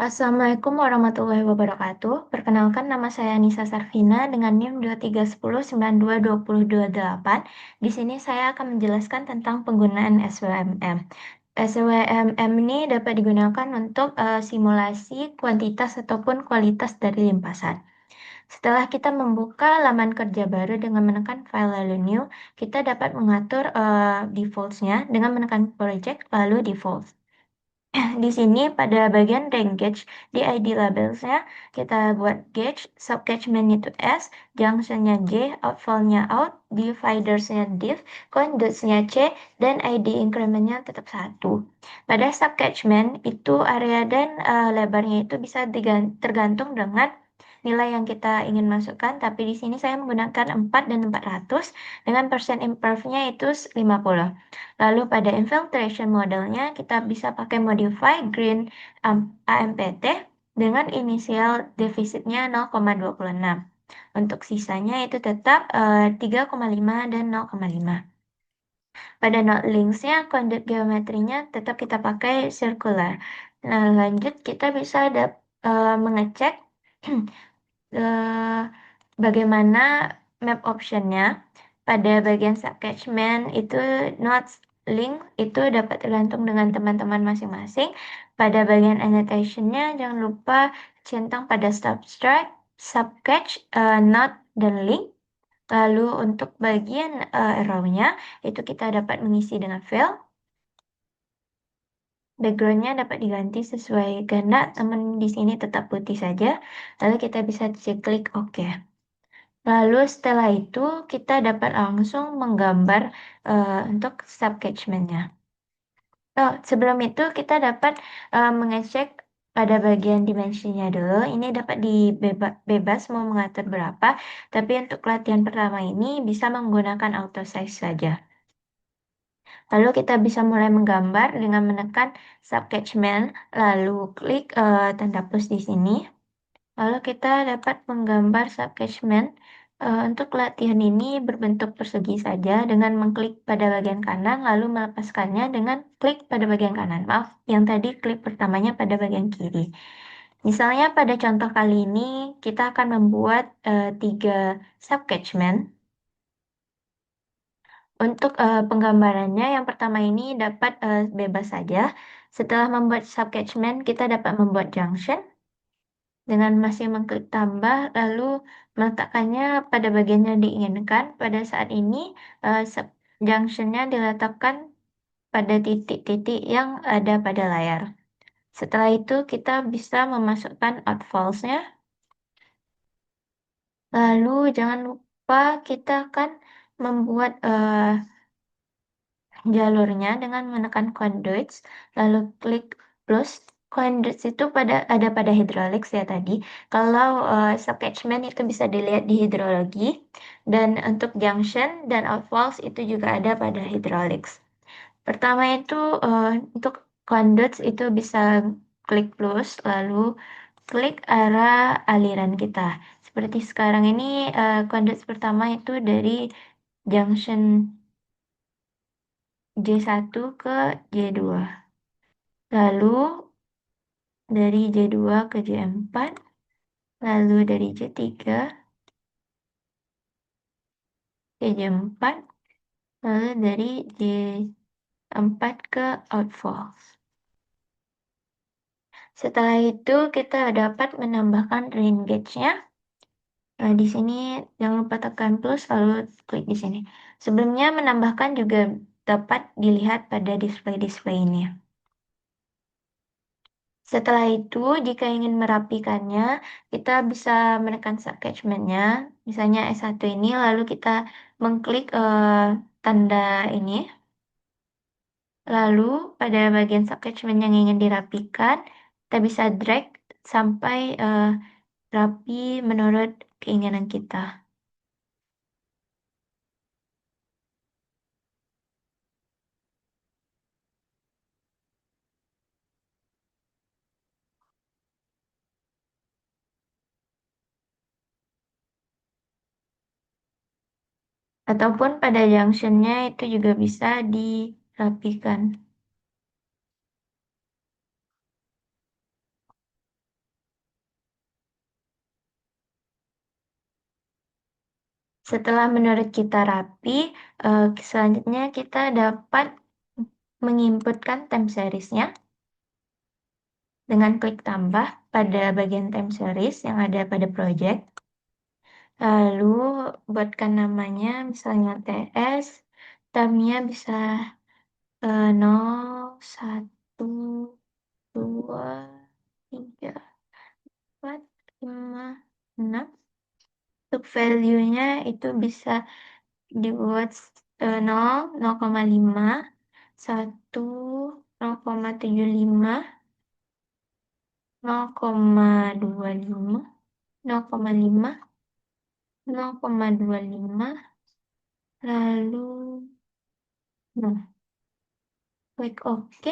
Assalamualaikum warahmatullahi wabarakatuh. Perkenalkan nama saya Nisa Sarvina dengan NIM 23109222028. Di sini saya akan menjelaskan tentang penggunaan SWMM. SWMM ini dapat digunakan untuk simulasi kuantitas ataupun kualitas dari limpasan. Setelah kita membuka laman kerja baru dengan menekan file lalu new, kita dapat mengatur defaults-nya dengan menekan project lalu default. Di sini pada bagian rank gauge di ID labelsnya kita buat gauge, subcatchment itu S, junctionnya J, outfallnya out, dividersnya div, conduitsnya C, dan ID incrementnya tetap 1. Pada subcatchment itu area dan lebarnya itu bisa tergantung dengan nilai yang kita ingin masukkan, tapi di sini saya menggunakan 4 dan 400 dengan persen improve-nya itu 50. Lalu pada infiltration modelnya kita bisa pakai modify green AMPT dengan inisial defisitnya 0,26. Untuk sisanya itu tetap 3,5 dan 0,5. Pada node linksnya conduit geometrinya tetap kita pakai circular. Nah, lanjut kita bisa mengecek eh, bagaimana map optionnya. Pada bagian subcatchment itu nodes link itu dapat tergantung dengan teman-teman masing-masing. Pada bagian annotationnya jangan lupa centang pada subtract, subcatch, node, dan link. Lalu untuk bagian arrow-nya itu kita dapat mengisi dengan fill. Backgroundnya dapat diganti sesuai kehendak, teman di sini tetap putih saja. Lalu kita bisa klik OK. Lalu setelah itu kita dapat langsung menggambar untuk subcatchment-nya. Oh, sebelum itu kita dapat mengecek pada bagian dimensinya dulu. Ini dapat bebas mau mengatur berapa, tapi untuk latihan pertama ini bisa menggunakan auto size saja. Lalu kita bisa mulai menggambar dengan menekan subcatchment, lalu klik tanda plus di sini. Lalu kita dapat menggambar subcatchment. Untuk latihan ini berbentuk persegi saja dengan mengklik pada bagian kanan lalu melepaskannya dengan klik pada bagian kanan. Maaf, yang tadi klik pertamanya pada bagian kiri. Misalnya pada contoh kali ini kita akan membuat 3 subcatchment. Untuk penggambarannya yang pertama ini dapat bebas saja. Setelah membuat subcatchment kita dapat membuat junction. Dengan masih mengklik tambah, lalu meletakkannya pada bagian yang diinginkan. Pada saat ini, junctionnya diletakkan pada titik-titik yang ada pada layar. Setelah itu, kita bisa memasukkan outfalls-nya. Lalu, jangan lupa kita akan membuat jalurnya dengan menekan conduits, lalu klik plus. Conduits itu ada pada hydraulics ya tadi. Kalau subcatchment itu bisa dilihat di hidrologi, dan untuk junction dan outfalls itu juga ada pada hydraulics. Pertama itu untuk conduits itu bisa klik plus, lalu klik arah aliran kita. Seperti sekarang ini conduits pertama itu dari junction J1 ke J2. Lalu dari J2 ke J4, lalu dari J3 ke J4, lalu dari J4 ke outfalls. Setelah itu kita dapat menambahkan rain gauge-nya. Nah, di sini jangan lupa tekan plus lalu klik di sini. Sebelumnya menambahkan juga dapat dilihat pada display-display ini. Setelah itu, jika ingin merapikannya, kita bisa menekan subcatchment-nya, misalnya S1 ini, lalu kita mengklik tanda ini. Lalu, pada bagian subcatchment yang ingin dirapikan, kita bisa drag sampai rapi menurut keinginan kita. Ataupun pada junction-nya itu juga bisa dirapikan. Setelah menurut kita rapi, selanjutnya kita dapat menginputkan time seriesnya dengan klik tambah pada bagian time series yang ada pada project. Lalu buatkan namanya misalnya TS, tabnya bisa 0, 1, 2, 3, 4, 5, 6. Untuk value-nya itu bisa dibuat 0, 0,5, 1, 0,75, 0,25, 0,5, 0,25, lalu nah, klik OK.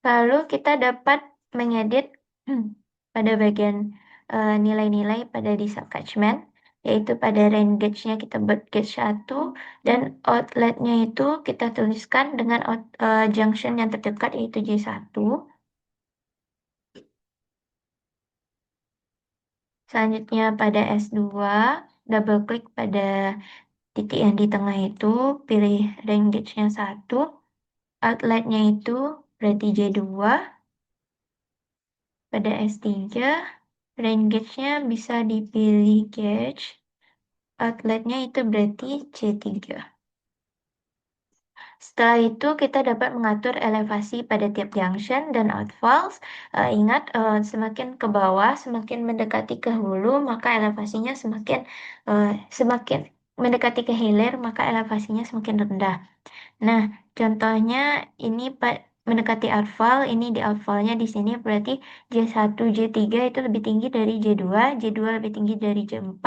Lalu kita dapat mengedit pada bagian nilai-nilai pada di subcatchment, yaitu pada range gauge-nya kita buat gauge 1 dan outlet-nya itu kita tuliskan dengan junction yang terdekat yaitu J1. Selanjutnya pada S2, double klik pada titik yang di tengah itu, pilih range gauge-nya 1, outlet-nya itu berarti J2. Pada S3, range gauge-nya bisa dipilih gauge, outlet-nya itu berarti C3. Setelah itu kita dapat mengatur elevasi pada tiap junction dan outfalls. Ingat, semakin ke bawah, semakin mendekati ke hulu, maka elevasinya semakin mendekati ke hilir, maka elevasinya semakin rendah. Nah, contohnya ini mendekati outfall, ini di outfallnya di sini berarti J1, J3 itu lebih tinggi dari J2, J2 lebih tinggi dari J4,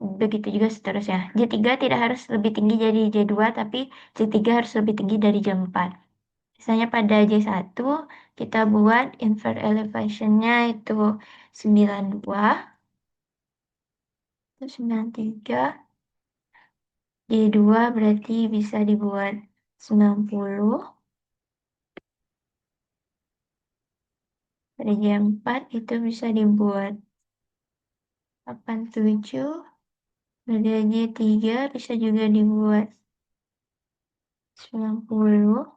begitu juga seterusnya. J3 tidak harus lebih tinggi dari J2, tapi J3 harus lebih tinggi dari J4. Misalnya pada J1, kita buat invert elevation-nya itu 92, itu 93, J2 berarti bisa dibuat 90, pada J4 itu bisa dibuat 87, pada J3 bisa juga dibuat 90.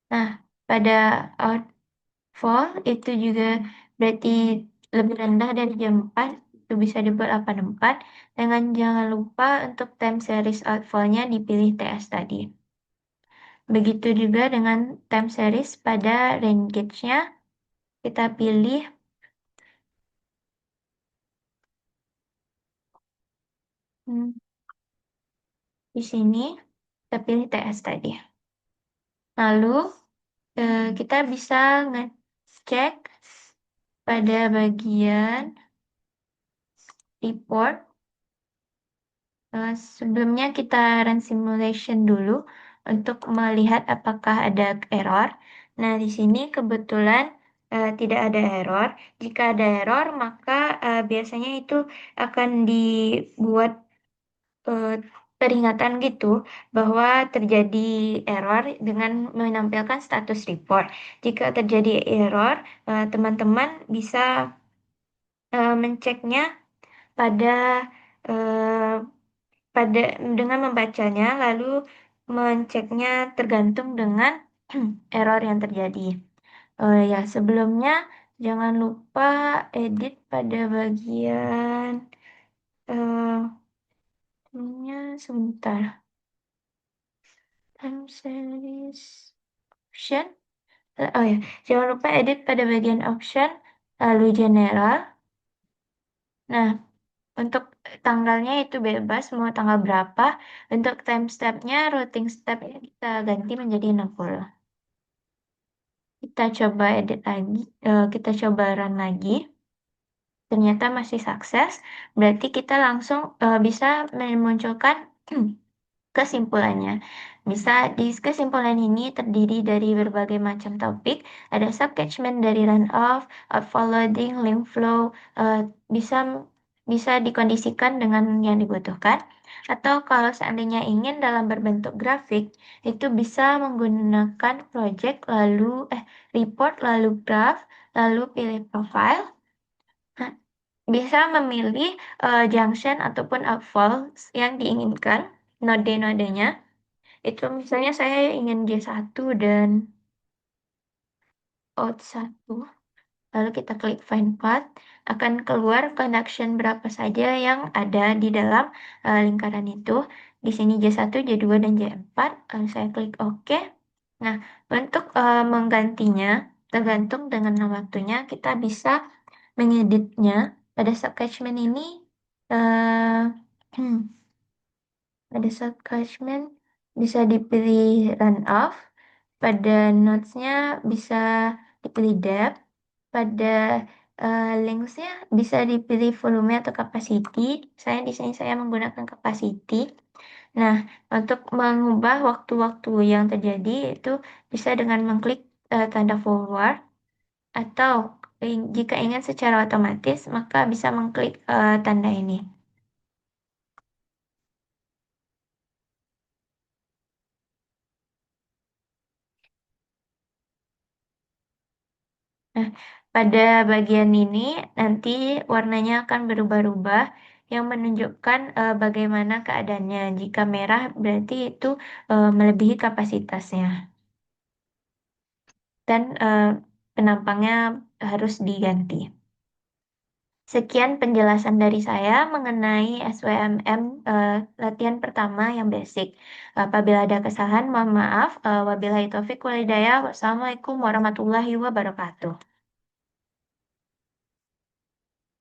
Nah, pada outfall itu juga berarti lebih rendah dari J4, itu bisa dibuat 84. Dengan jangan lupa untuk time series outfall-nya dipilih TS tadi. Begitu juga dengan time series pada range gauge-nya, kita pilih di sini, kita pilih TS tadi. Lalu kita bisa ngecek pada bagian report. Sebelumnya kita run simulation dulu untuk melihat apakah ada error. Nah, di sini kebetulan tidak ada error. Jika ada error, maka biasanya itu akan dibuat eh, peringatan gitu bahwa terjadi error dengan menampilkan status report. Jika terjadi error, teman-teman bisa menceknya pada eh, pada dengan membacanya lalu menceknya tergantung dengan error yang terjadi. Ya, sebelumnya jangan lupa edit pada bagian ininya sebentar. Time series option. Oh ya, jangan lupa edit pada bagian option, lalu general. Nah, untuk tanggalnya itu bebas, mau tanggal berapa. Untuk time step-nya, routing step-nya kita ganti menjadi 60. Kita coba edit lagi, kita coba run lagi. Ternyata masih sukses, berarti kita langsung bisa memunculkan kesimpulannya. Bisa di kesimpulan ini terdiri dari berbagai macam topik, ada subcatchment dari runoff, outflow loading, lymph flow, bisa bisa dikondisikan dengan yang dibutuhkan. Atau kalau seandainya ingin dalam berbentuk grafik, itu bisa menggunakan project lalu report lalu graph, lalu pilih profile. bisa memilih junction ataupun falls yang diinginkan, node-nodenya. Itu misalnya saya ingin J1 dan out 1. Lalu kita klik Find Path, akan keluar connection berapa saja yang ada di dalam lingkaran itu. Di sini J1, J2, dan J4. Lalu saya klik OK. Nah, untuk menggantinya, tergantung dengan waktunya, kita bisa mengeditnya. Pada subcatchment ini, eh, pada subcatchment bisa dipilih run off. Pada nodes-nya bisa dipilih depth. Pada links-nya bisa dipilih volume atau capacity. Saya di sini saya menggunakan capacity. Nah, untuk mengubah waktu-waktu yang terjadi itu bisa dengan mengklik tanda forward atau jika ingin secara otomatis maka bisa mengklik tanda ini. Nah, pada bagian ini nanti warnanya akan berubah-ubah yang menunjukkan bagaimana keadaannya. Jika merah berarti itu melebihi kapasitasnya dan penampangnya harus diganti. Sekian penjelasan dari saya mengenai SWMM latihan pertama yang basic. Apabila ada kesalahan, mohon maaf. Wabillahi taufiq walhidayah. Wassalamualaikum warahmatullahi wabarakatuh.